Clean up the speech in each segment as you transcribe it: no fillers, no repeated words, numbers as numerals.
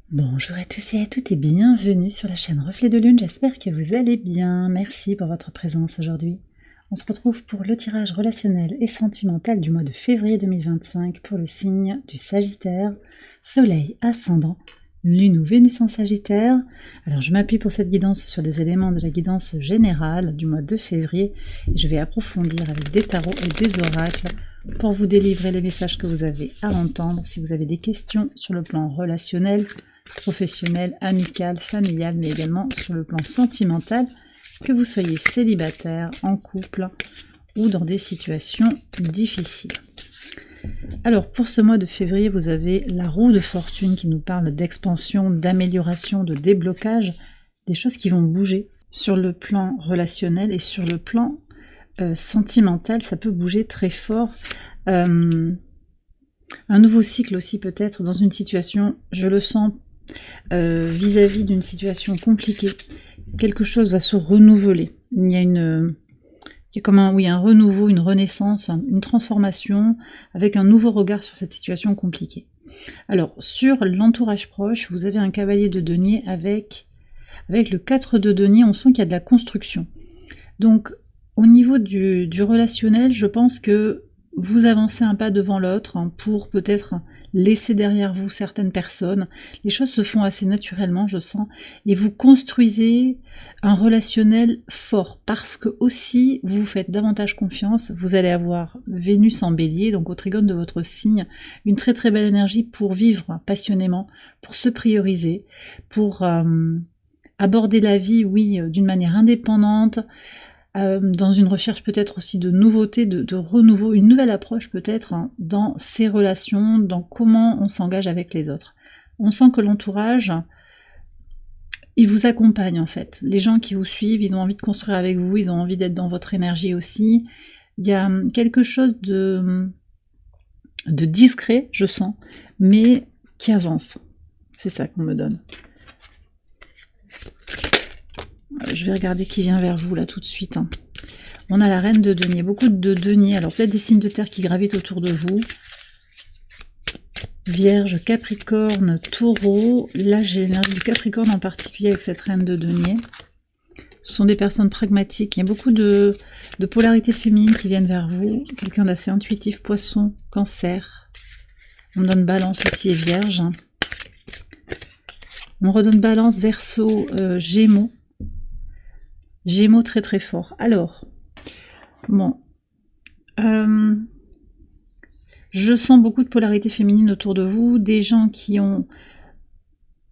Bonjour à tous et à toutes et bienvenue sur la chaîne Reflet de Lune, j'espère que vous allez bien, merci pour votre présence aujourd'hui. On se retrouve pour le tirage relationnel et sentimental du mois de février 2025 pour le signe du Sagittaire, Soleil ascendant, Lune ou Vénus en Sagittaire. Alors je m'appuie pour cette guidance sur les éléments de la guidance générale du mois de février et je vais approfondir avec des tarots et des oracles pour vous délivrer les messages que vous avez à entendre. Si vous avez des questions sur le plan relationnel, professionnel, amical, familial, mais également sur le plan sentimental, que vous soyez célibataire, en couple ou dans des situations difficiles. Alors pour ce mois de février, vous avez la roue de fortune qui nous parle d'expansion, d'amélioration, de déblocage, des choses qui vont bouger sur le plan relationnel et sur le plan sentimental, ça peut bouger très fort. Un nouveau cycle aussi peut-être dans une situation, je le sens, vis-à-vis d'une situation compliquée. Quelque chose va se renouveler. Il y a comme un renouveau, une renaissance, une transformation avec un nouveau regard sur cette situation compliquée. Alors, sur l'entourage proche, vous avez un cavalier de denier avec le 4 de denier, on sent qu'il y a de la construction. Donc, au niveau du relationnel, je pense que vous avancez un pas devant l'autre pour peut-être laisser derrière vous certaines personnes. Les choses se font assez naturellement, je sens, et vous construisez un relationnel fort parce que aussi vous vous faites davantage confiance. Vous allez avoir Vénus en bélier, donc au trigone de votre signe, une très très belle énergie pour vivre passionnément, pour se prioriser, pour aborder la vie, oui, d'une manière indépendante, dans une recherche peut-être aussi de nouveauté, de renouveau, une nouvelle approche peut-être dans ses relations, dans comment on s'engage avec les autres. On sent que l'entourage, il vous accompagne en fait. Les gens qui vous suivent, ils ont envie de construire avec vous, ils ont envie d'être dans votre énergie aussi. Il y a quelque chose de discret, je sens, mais qui avance. C'est ça qu'on me donne. Je vais regarder qui vient vers vous là tout de suite. On a la reine de denier, beaucoup de deniers, alors peut-être des signes de terre qui gravitent autour de vous. Vierge, Capricorne, Taureau. Là j'ai l'énergie du Capricorne en particulier avec cette reine de denier. Ce sont des personnes pragmatiques, il y a beaucoup de polarité féminine qui viennent vers vous. Quelqu'un d'assez intuitif, Poisson, Cancer. On me donne Balance aussi et Vierge. On redonne Balance, Verseau, Gémeaux. Gémeaux très très fort. Alors, bon, je sens beaucoup de polarité féminine autour de vous, des gens qui ont,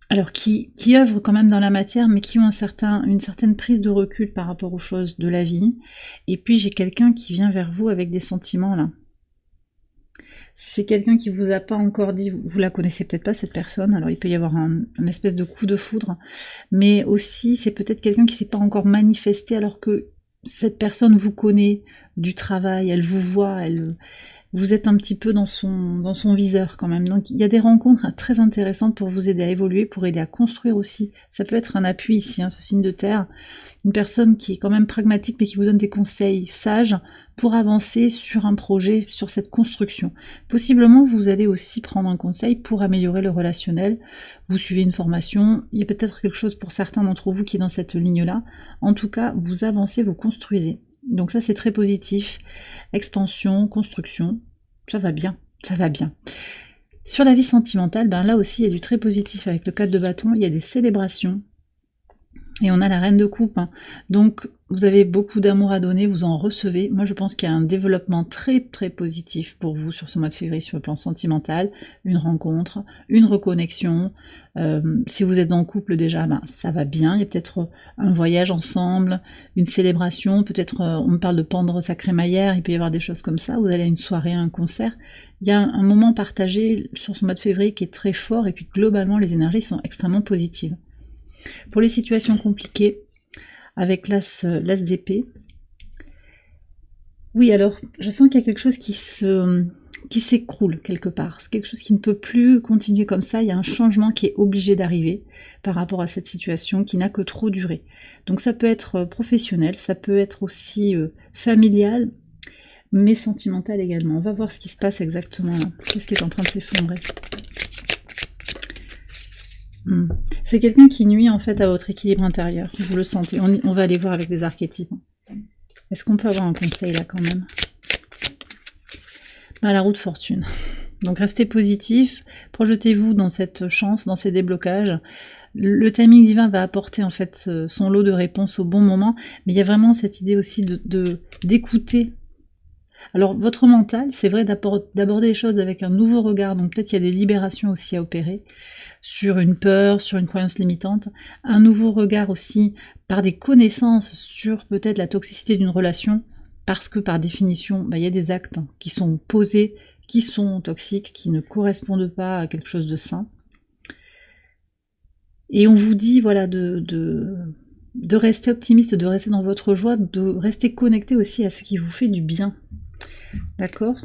alors qui œuvrent quand même dans la matière, mais qui ont une certaine prise de recul par rapport aux choses de la vie. Et puis j'ai quelqu'un qui vient vers vous avec des sentiments là. C'est quelqu'un qui vous a pas encore dit, vous la connaissez peut-être pas cette personne, alors il peut y avoir un espèce de coup de foudre, mais aussi c'est peut-être quelqu'un qui s'est pas encore manifesté alors que cette personne vous connaît du travail, elle vous voit, vous êtes un petit peu dans son viseur quand même. Donc il y a des rencontres très intéressantes pour vous aider à évoluer, pour aider à construire aussi. Ça peut être un appui ici, ce signe de terre. Une personne qui est quand même pragmatique mais qui vous donne des conseils sages pour avancer sur un projet, sur cette construction. Possiblement vous allez aussi prendre un conseil pour améliorer le relationnel. Vous suivez une formation, il y a peut-être quelque chose pour certains d'entre vous qui est dans cette ligne-là. En tout cas, vous avancez, vous construisez. Donc ça c'est très positif. Expansion, construction, ça va bien, ça va bien. Sur la vie sentimentale, là aussi il y a du très positif avec le 4 de bâton, il y a des célébrations. Et on a la reine de coupe. Donc vous avez beaucoup d'amour à donner, vous en recevez. Moi je pense qu'il y a un développement très très positif pour vous sur ce mois de février sur le plan sentimental, une rencontre, une reconnexion. Si vous êtes en couple déjà, ça va bien. Il y a peut-être un voyage ensemble, une célébration, peut-être on me parle de pendre sa crémaillère, il peut y avoir des choses comme ça. Vous allez à une soirée, à un concert. Il y a un moment partagé sur ce mois de février qui est très fort et puis globalement les énergies sont extrêmement positives. Pour les situations compliquées, avec l'as d'épée, oui alors, je sens qu'il y a quelque chose qui s'écroule quelque part, c'est quelque chose qui ne peut plus continuer comme ça, il y a un changement qui est obligé d'arriver par rapport à cette situation qui n'a que trop duré. Donc ça peut être professionnel, ça peut être aussi familial, mais sentimental également. On va voir ce qui se passe exactement là, qu'est-ce qui est en train de s'effondrer. C'est quelqu'un qui nuit en fait à votre équilibre intérieur. Vous le sentez. On va aller voir avec des archétypes. Est-ce qu'on peut avoir un conseil là quand même? La roue de fortune. Donc restez positif, projetez-vous dans cette chance, dans ces déblocages. Le timing divin va apporter en fait son lot de réponses au bon moment, mais il y a vraiment cette idée aussi d'écouter. Alors votre mental, c'est vrai d'aborder les choses avec un nouveau regard, donc peut-être il y a des libérations aussi à opérer sur une peur, sur une croyance limitante, un nouveau regard aussi par des connaissances sur peut-être la toxicité d'une relation, parce que par définition, il y a des actes qui sont posés, qui sont toxiques, qui ne correspondent pas à quelque chose de sain. Et on vous dit voilà de rester optimiste, de rester dans votre joie, de rester connecté aussi à ce qui vous fait du bien. D'accord?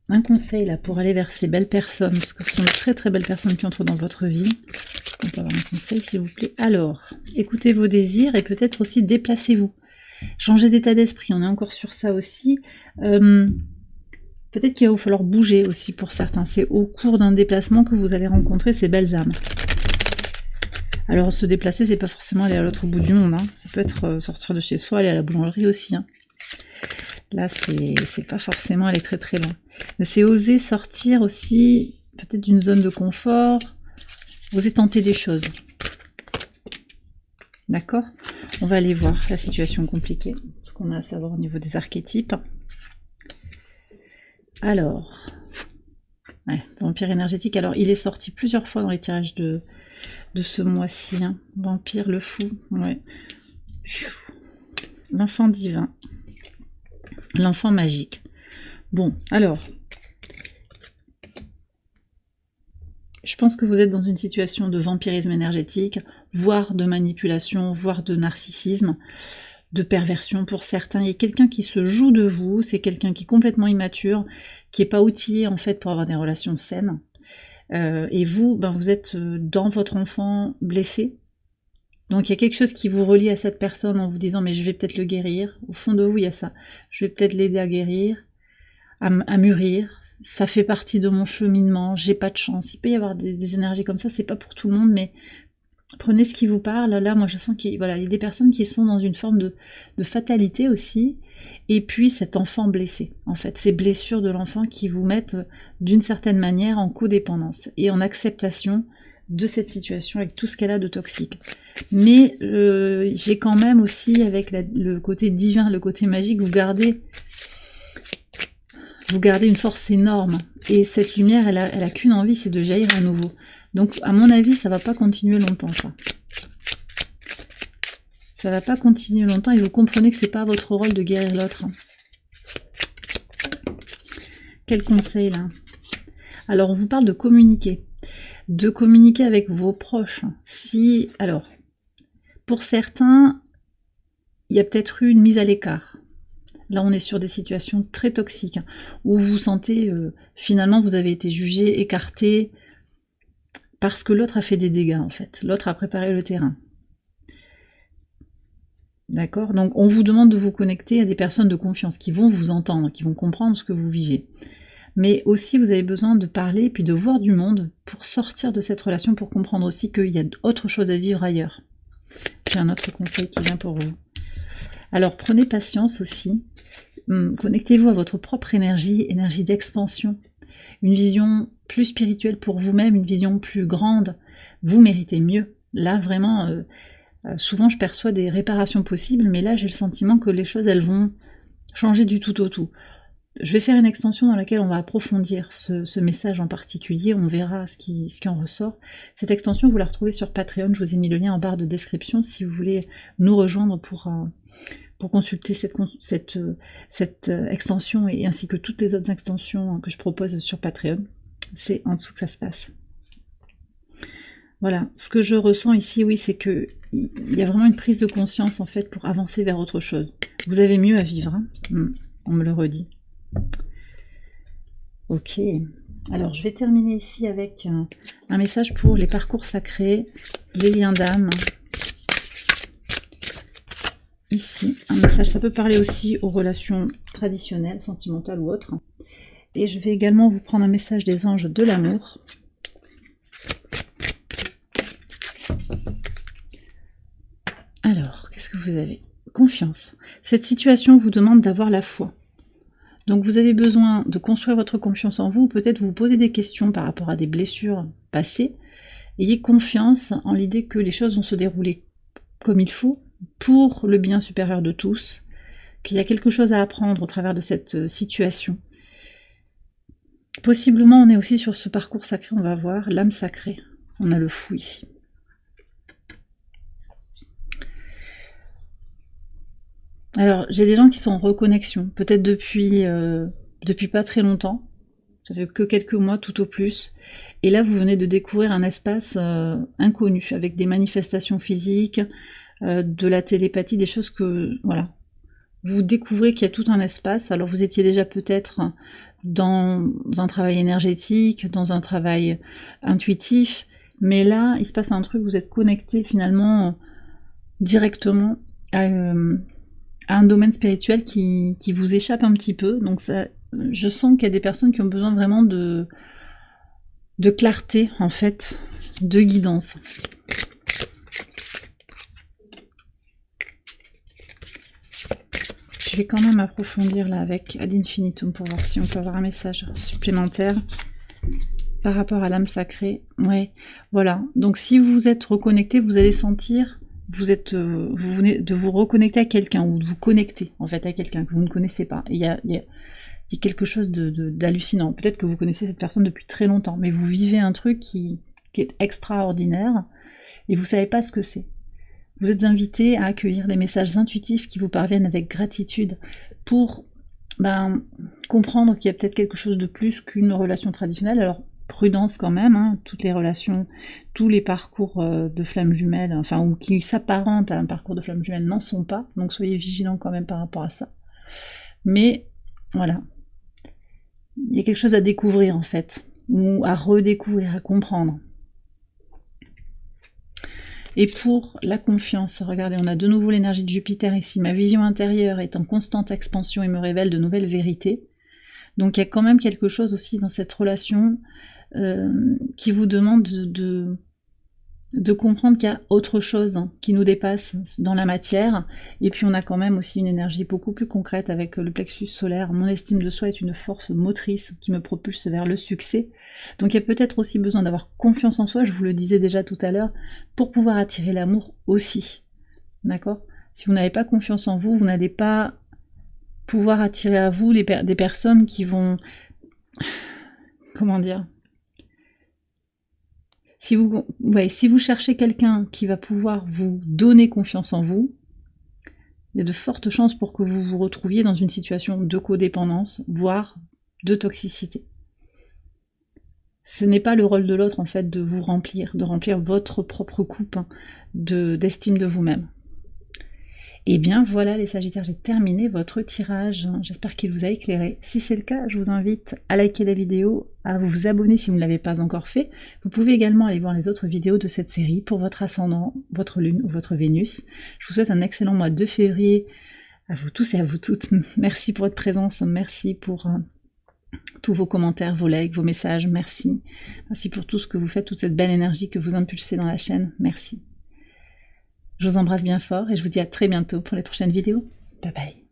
Un conseil là pour aller vers ces belles personnes, parce que ce sont de très très belles personnes qui entrent dans votre vie. On peut avoir un conseil s'il vous plaît. Alors, écoutez vos désirs et peut-être aussi déplacez-vous. Changez d'état d'esprit, on est encore sur ça aussi. Peut-être qu'il va vous falloir bouger aussi pour certains. C'est au cours d'un déplacement que vous allez rencontrer ces belles âmes. Alors se déplacer, c'est pas forcément aller à l'autre bout du monde. Ça peut être sortir de chez soi, aller à la boulangerie aussi. Là, c'est pas forcément aller très très loin. Mais c'est oser sortir aussi, peut-être d'une zone de confort, oser tenter des choses. D'accord? On va aller voir la situation compliquée, ce qu'on a à savoir au niveau des archétypes. Alors, vampire énergétique. Alors, il est sorti plusieurs fois dans les tirages de ce mois-ci. Vampire, le fou. Ouais. L'enfant divin. L'enfant magique. Bon, alors. Je pense que vous êtes dans une situation de vampirisme énergétique, voire de manipulation, voire de narcissisme, de perversion pour certains. Il y a quelqu'un qui se joue de vous, c'est quelqu'un qui est complètement immature, qui n'est pas outillé en fait pour avoir des relations saines. Et vous, vous êtes dans votre enfant blessé. Donc il y a quelque chose qui vous relie à cette personne en vous disant mais je vais peut-être le guérir. Au fond de vous, il y a ça. Je vais peut-être l'aider à guérir, à mûrir. Ça fait partie de mon cheminement. J'ai pas de chance. Il peut y avoir des énergies comme ça. C'est pas pour tout le monde, mais prenez ce qui vous parle. Là, moi, je sens qu'il y a des personnes qui sont dans une forme de fatalité aussi. Et puis cet enfant blessé, en fait, ces blessures de l'enfant qui vous mettent d'une certaine manière en codépendance et en acceptation de cette situation avec tout ce qu'elle a de toxique. Mais j'ai quand même aussi, avec le côté divin, le côté magique, vous gardez une force énorme. Et cette lumière, elle a qu'une envie, c'est de jaillir à nouveau. Donc, à mon avis, ça va pas continuer longtemps, ça. Ça va pas continuer longtemps et vous comprenez que c'est pas votre rôle de guérir l'autre. Quel conseil, là? Alors, on vous parle de communiquer avec vos proches. Alors, pour certains, il y a peut-être eu une mise à l'écart. Là, on est sur des situations très toxiques, où vous vous sentez, finalement, vous avez été jugé, écarté, parce que l'autre a fait des dégâts, en fait. L'autre a préparé le terrain. D'accord? Donc, on vous demande de vous connecter à des personnes de confiance qui vont vous entendre, qui vont comprendre ce que vous vivez. Mais aussi, vous avez besoin de parler, puis de voir du monde pour sortir de cette relation, pour comprendre aussi qu'il y a autre chose à vivre ailleurs. J'ai un autre conseil qui vient pour vous. Alors, prenez patience aussi. Connectez-vous à votre propre énergie d'expansion. Une vision plus spirituelle pour vous-même, une vision plus grande. Vous méritez mieux. Là, vraiment... souvent, je perçois des réparations possibles, mais là, j'ai le sentiment que les choses, elles vont changer du tout au tout. Je vais faire une extension dans laquelle on va approfondir ce message en particulier, on verra ce qui en ressort. Cette extension, vous la retrouvez sur Patreon, je vous ai mis le lien en barre de description si vous voulez nous rejoindre pour consulter cette extension et ainsi que toutes les autres extensions que je propose sur Patreon. C'est en dessous que ça se passe. Voilà, ce que je ressens ici, oui, c'est que il y a vraiment une prise de conscience en fait pour avancer vers autre chose. Vous avez mieux à vivre, on me le redit. Ok, alors je vais terminer ici avec un message pour les parcours sacrés, les liens d'âme. Ici, un message, ça peut parler aussi aux relations traditionnelles, sentimentales ou autres. Et je vais également vous prendre un message des anges de l'amour. Alors, qu'est-ce que vous avez? Confiance. Cette situation vous demande d'avoir la foi. Donc vous avez besoin de construire votre confiance en vous, peut-être vous poser des questions par rapport à des blessures passées. Ayez confiance en l'idée que les choses vont se dérouler comme il faut, pour le bien supérieur de tous, qu'il y a quelque chose à apprendre au travers de cette situation. Possiblement, on est aussi sur ce parcours sacré, on va voir, l'âme sacrée. On a le fou ici. Alors, j'ai des gens qui sont en reconnexion, peut-être depuis pas très longtemps, ça fait que quelques mois tout au plus, et là vous venez de découvrir un espace inconnu, avec des manifestations physiques, de la télépathie, des choses que, voilà, vous découvrez qu'il y a tout un espace. Alors vous étiez déjà peut-être dans un travail énergétique, dans un travail intuitif, mais là il se passe un truc, vous êtes connecté finalement directement à un domaine spirituel qui vous échappe un petit peu. Donc ça, je sens qu'il y a des personnes qui ont besoin vraiment de clarté, en fait, de guidance. Je vais quand même approfondir là avec Ad Infinitum pour voir si on peut avoir un message supplémentaire par rapport à l'âme sacrée. Ouais, voilà. Donc si vous êtes reconnecté, vous allez sentir, vous venez de vous reconnecter à quelqu'un, ou de vous connecter en fait à quelqu'un que vous ne connaissez pas. Il y a quelque chose d'hallucinant. Peut-être que vous connaissez cette personne depuis très longtemps, mais vous vivez un truc qui est extraordinaire et vous savez pas ce que c'est. Vous êtes invité à accueillir des messages intuitifs qui vous parviennent avec gratitude pour comprendre qu'il y a peut-être quelque chose de plus qu'une relation traditionnelle. Alors prudence quand même, hein, toutes les relations, tous les parcours de flammes jumelles, enfin, ou qui s'apparentent à un parcours de flammes jumelles n'en sont pas, donc soyez vigilants quand même par rapport à ça. Mais voilà, il y a quelque chose à découvrir en fait, ou à redécouvrir, à comprendre. Et pour la confiance, regardez, on a de nouveau l'énergie de Jupiter ici. Ma vision intérieure est en constante expansion et me révèle de nouvelles vérités. Donc il y a quand même quelque chose aussi dans cette relation qui vous demande de comprendre qu'il y a autre chose qui nous dépasse dans la matière. Et puis on a quand même aussi une énergie beaucoup plus concrète avec le plexus solaire. Mon estime de soi est une force motrice qui me propulse vers le succès. Donc il y a peut-être aussi besoin d'avoir confiance en soi, je vous le disais déjà tout à l'heure, pour pouvoir attirer l'amour aussi. D'accord? Si vous n'avez pas confiance en vous, vous n'allez pas pouvoir attirer à vous des personnes qui vont... Comment dire? Si vous cherchez quelqu'un qui va pouvoir vous donner confiance en vous, il y a de fortes chances pour que vous vous retrouviez dans une situation de codépendance, voire de toxicité. Ce n'est pas le rôle de l'autre, en fait, de vous remplir, de remplir votre propre coupe d'estime de vous-même. Et bien voilà les Sagittaires, j'ai terminé votre tirage. J'espère qu'il vous a éclairé. Si c'est le cas, je vous invite à liker la vidéo, à vous abonner si vous ne l'avez pas encore fait. Vous pouvez également aller voir les autres vidéos de cette série pour votre ascendant, votre lune ou votre Vénus. Je vous souhaite un excellent mois de février à vous tous et à vous toutes. Merci pour votre présence, merci pour tous vos commentaires, vos likes, vos messages, merci. Merci pour tout ce que vous faites, toute cette belle énergie que vous impulsez dans la chaîne, merci. Je vous embrasse bien fort et je vous dis à très bientôt pour les prochaines vidéos. Bye bye.